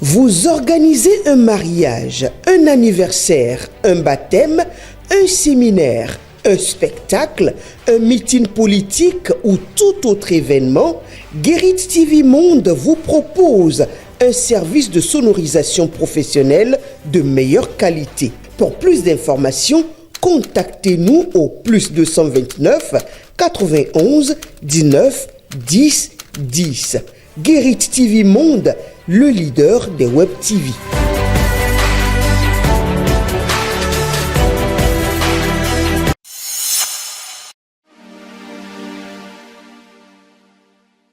Vous organisez un mariage, un anniversaire, un baptême, un séminaire, un spectacle, un meeting politique ou tout autre événement, Guérit TV Monde vous propose un service de sonorisation professionnelle de meilleure qualité. Pour plus d'informations, contactez-nous au plus 229 91 19 10 10. Guérit TV Monde, le leader des Web TV.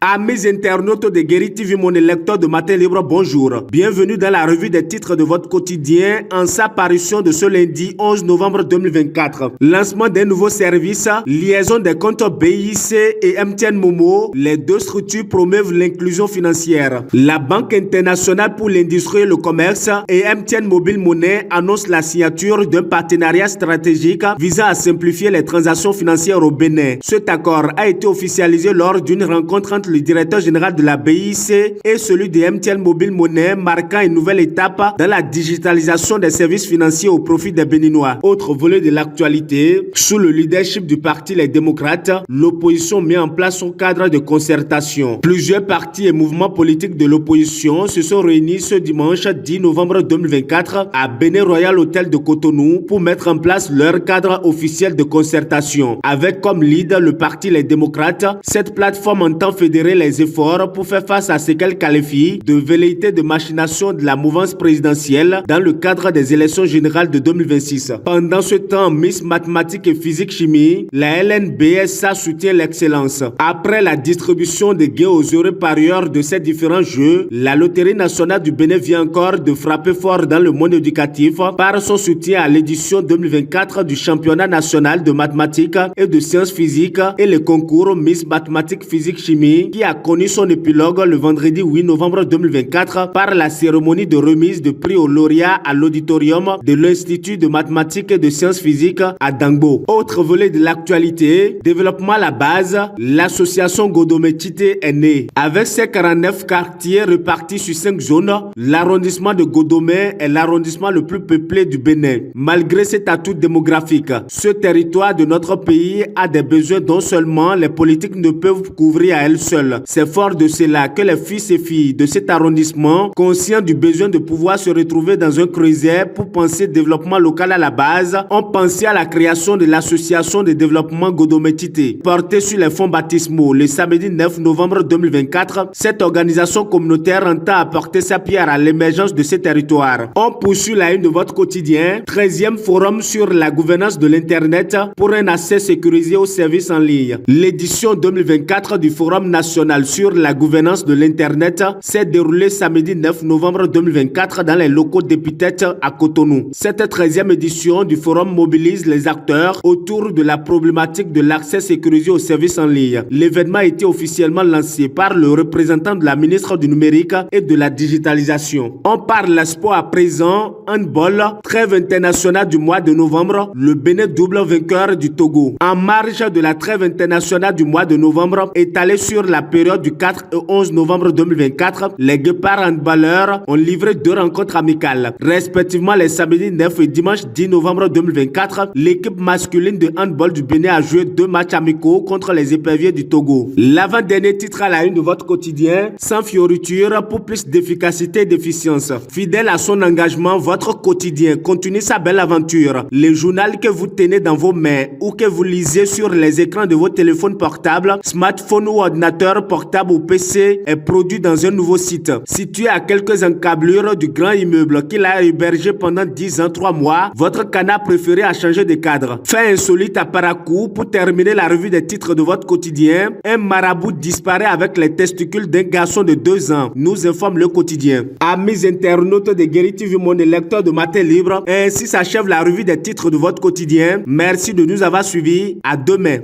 Amis internautes de Guérit TV, mon lecteur de Matin Libre, bonjour. Bienvenue dans la revue des titres de votre quotidien en sa parution de ce lundi 11 novembre 2024. Lancement d'un nouveau service, liaison des comptes BIC et MTN Momo, les deux structures promeuvent l'inclusion financière. La Banque internationale pour l'industrie et le commerce et MTN Mobile Money annoncent la signature d'un partenariat stratégique visant à simplifier les transactions financières au Bénin. Cet accord a été officialisé lors d'une rencontre entre le directeur général de la BIC et celui de MTN Mobile Money, marquant une nouvelle étape dans la digitalisation des services financiers au profit des Béninois. Autre volet de l'actualité, sous le leadership du parti Les Démocrates, l'opposition met en place son cadre de concertation. Plusieurs partis et mouvements politiques de l'opposition se sont réunis ce dimanche 10 novembre 2024 à Bénin Royal Hôtel de Cotonou pour mettre en place leur cadre officiel de concertation. Avec comme lead le parti Les Démocrates, cette plateforme entend fédérer les efforts pour faire face à ce qu'elle qualifie de velléité de machination de la mouvance présidentielle dans le cadre des élections générales de 2026. Pendant ce temps, Miss Mathématiques et Physique Chimie, la LNBSA soutient l'excellence. Après la distribution des gains aux heureux parieurs de ces différents jeux, la Loterie nationale du Bénin vient encore de frapper fort dans le monde éducatif par son soutien à l'édition 2024 du championnat national de mathématiques et de sciences physiques et le concours Miss Mathématiques Physique Chimie qui a connu son épilogue le vendredi 8 novembre 2024 par la cérémonie de remise de prix aux lauréats à l'auditorium de l'Institut de mathématiques et de sciences physiques à Dangbo. Autre volet de l'actualité, développement à la base, l'association Godomé-Tité est née. Avec ses 49 quartiers répartis sur 5 zones, l'arrondissement de Godomé est l'arrondissement le plus peuplé du Bénin. Malgré cet atout démographique, ce territoire de notre pays a des besoins dont seulement les politiques ne peuvent couvrir à elles seules. C'est fort de cela que les fils et filles de cet arrondissement, conscients du besoin de pouvoir se retrouver dans un creuset pour penser développement local à la base, ont pensé à la création de l'association de développement Godomé-Tité. Portée sur les fonds baptismaux le samedi 9 novembre 2024, cette organisation communautaire entend apporter sa pierre à l'émergence de ces territoires. On poursuit la une de votre quotidien, 13e forum sur la gouvernance de l'Internet pour un accès sécurisé aux services en ligne. L'édition 2024 du Forum national sur la gouvernance de l'Internet s'est déroulée samedi 9 novembre 2024 dans les locaux d'Épithète à Cotonou. Cette 13e édition du forum mobilise les acteurs autour de la problématique de l'accès sécurisé aux services en ligne. L'événement a été officiellement lancé par le représentant de la ministre du numérique et de la digitalisation. On parle sport à présent, handball, trêve internationale du mois de novembre, le Bénin double vainqueur du Togo. En marge de la trêve internationale du mois de novembre, étalée sur la période du 4 et 11 novembre 2024, les Guépards handballeurs ont livré 2 rencontres amicales. Respectivement, les samedis 9 et dimanche 10 novembre 2024, l'équipe masculine de handball du Bénin a joué 2 matchs amicaux contre les éperviers du Togo. L'avant-dernier titre à la une de votre quotidien, sans fioriture pour plus d'efficacité et d'efficience. Fidèle à son engagement, votre quotidien continue sa belle aventure. Le journal que vous tenez dans vos mains ou que vous lisez sur les écrans de vos téléphones portables, smartphones ou ordinateur portable ou PC est produit dans un nouveau site. Situé à quelques encablures du grand immeuble qu'il a hébergé pendant 10 ans, 3 mois, votre canard préféré a changé de cadre. Fait insolite à Parakou, pour terminer la revue des titres de votre quotidien, un marabout disparaît avec les testicules d'un garçon de 2 ans, nous informe le quotidien. Amis internautes de Guérit TV, mon lecteur de Matin Libre, ainsi s'achève la revue des titres de votre quotidien. Merci de nous avoir suivis. À demain.